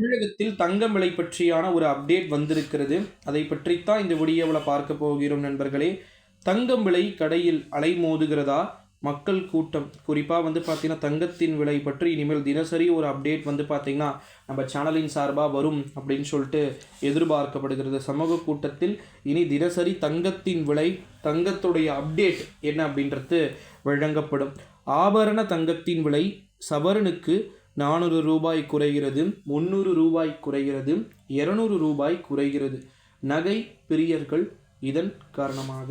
தமிழகத்தில் தங்கம் விலை பற்றியான ஒரு அப்டேட் வந்திருக்கிறது. அதை பற்றித்தான் இந்த வீடியோவில் பார்க்க போகிறோம் நண்பர்களே. தங்கம் விலை கடையில் அலைமோதுகிறதா? மக்கள் கூட்டம் குறிப்பாக பார்த்தீங்கன்னா தங்கத்தின் விலை பற்றி இனிமேல் தினசரி ஒரு அப்டேட் பார்த்தீங்கன்னா நம்ம சேனலின் சார்பாக வரும் அப்படின்னு சொல்லிட்டு எதிர்பார்க்கப்படுகிறது. சமூக கூட்டத்தில் இனி தினசரி தங்கத்தின் விலை, தங்கத்துடைய அப்டேட் என்ன அப்படின்றது வழங்கப்படும். ஆபரண தங்கத்தின் விலை சவரனுக்கு 400 ரூபாய் குறைகிறது, 300 ரூபாய் குறைகிறது, 200 ரூபாய் குறைகிறது. நகை பிரியர்கள் இதன் காரணமாக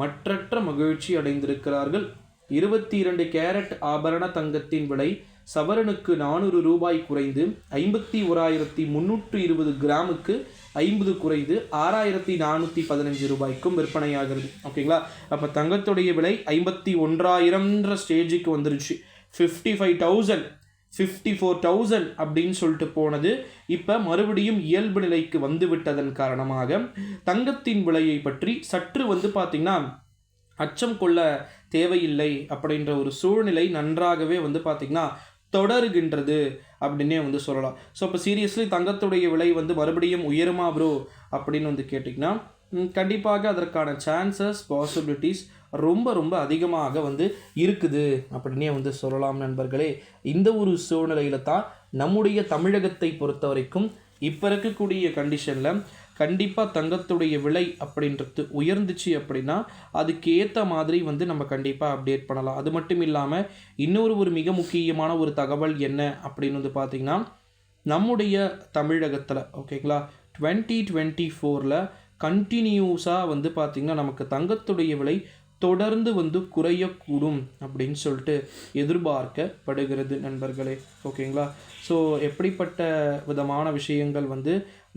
மற்றற்ற மகிழ்ச்சி அடைந்திருக்கிறார்கள். 22 கேரட் ஆபரண தங்கத்தின் விலை சவரனுக்கு 400 ரூபாய் குறைந்து 51,320 கிராமுக்கு 50 குறைந்து 6,415 ரூபாய்க்கும் விற்பனையாகிறது. ஓகேங்களா? அப்போ தங்கத்துடைய விலை 51,000 ஸ்டேஜுக்கு வந்துருச்சு. 54,000 அப்படின்னு சொல்லிட்டு போனது இப்போ மறுபடியும் இயல்பு நிலைக்கு வந்து விட்டதன் காரணமாக தங்கத்தின் விலையை பற்றி சற்று பார்த்திங்கன்னா அச்சம் கொள்ள தேவையில்லை அப்படின்ற ஒரு சூழ்நிலை நன்றாகவே பார்த்திங்கன்னா தொடருகின்றது அப்படின்னே சொல்லலாம். ஸோ இப்போ சீரியஸ்லி தங்கத்துடைய விலை மறுபடியும் உயருமா ப்ரோ அப்படின்னு கேட்டிங்கன்னா கண்டிப்பாக அதற்கான சான்சஸ் பாசிபிலிட்டிஸ் ரொம்ப அதிகமாக இருக்குது அப்படின்னே சொல்லலாம் நண்பர்களே. இந்த ஒரு சூழ்நிலையில் தான் நம்முடைய தமிழகத்தை பொறுத்த வரைக்கும் இப்போ இருக்கக்கூடிய கண்டிஷனில் கண்டிப்பாக தங்கத்துடைய விலை அப்படின்றது உயர்ந்துச்சு அப்படின்னா அதுக்கு ஏற்ற மாதிரி நம்ம கண்டிப்பாக அப்டேட் பண்ணலாம். அது மட்டும் இல்லாமல் இன்னொரு மிக முக்கியமான ஒரு தகவல் என்ன அப்படின்னு பார்த்திங்கன்னா நம்முடைய தமிழகத்தில் ஓகேங்களா 2024 கண்டினியூஸாக பார்த்திங்கன்னா நமக்கு தங்கத்துடைய விலை தொடர்ந்து குறையக்கூடும் அப்படின்னு சொல்லிட்டு எதிர்பார்க்கப்படுகிறது நண்பர்களே. ஓகேங்களா? ஸோ எப்படிப்பட்ட விதமான விஷயங்கள்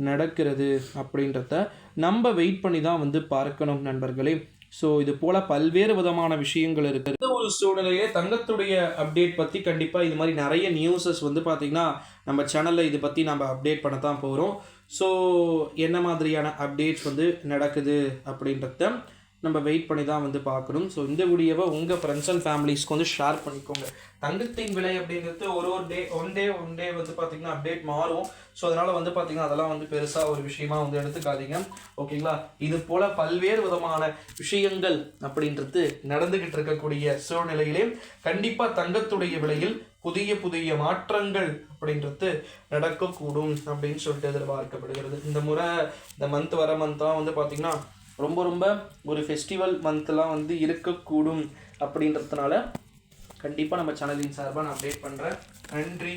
நடக்கிறது அப்படின்றத நம்ம வெயிட் பண்ணி தான் பார்க்கணும் நண்பர்களே. ஸோ இது போல் பல்வேறு விதமான விஷயங்கள் இருக்குது. இந்த ஒரு சூழ்நிலையே தங்கத்துடைய அப்டேட் பற்றி கண்டிப்பாக இது மாதிரி நிறைய நியூஸஸ் பார்த்திங்கன்னா நம்ம சேனலில் இது பற்றி நம்ம அப்டேட் பண்ண தான் போகிறோம். ஸோ என்ன மாதிரியான அப்டேட்ஸ் நடக்குது அப்படின்றத நம்ம வெயிட் பண்ணி தான் பார்க்கணும். ஸோ இந்த வீடியோவை உங்கள் ஃப்ரெண்ட்ஸ் அண்ட் ஃபேமிலிஸ்க்கு ஷேர் பண்ணிக்கோங்க. தங்கத்தின் விலை அப்படிங்கிறது ஒரு ஒன் டே பார்த்திங்கன்னா அப்டேட் மாறும். ஸோ அதனால் பார்த்திங்கன்னா அதெல்லாம் பெருசாக ஒரு விஷயமா எடுத்துக்காதீங்க. ஓகேங்களா? இது போல் பல்வேறு விதமான விஷயங்கள் அப்படின்றது நடந்துக்கிட்டு இருக்கக்கூடிய சூழ்நிலையிலே கண்டிப்பாக தங்கத்துடைய விலையில் புதிய மாற்றங்கள் அப்படின்றது நடக்கக்கூடும் அப்படின்னு சொல்லிட்டு எதிர்பார்க்கப்படுகிறது. இந்த முறை இந்த மந்த் வர மந்த்லாம் பார்த்திங்கன்னா ரொம்ப ஒரு ஃபெஸ்டிவல் மந்த்லாம் இருக்கக்கூடும் அப்படின்றதுனால கண்டிப்பாக நம்ம சேனலின் சார்பாக நான் அப்டேட் பண்ணுறேன். நன்றி.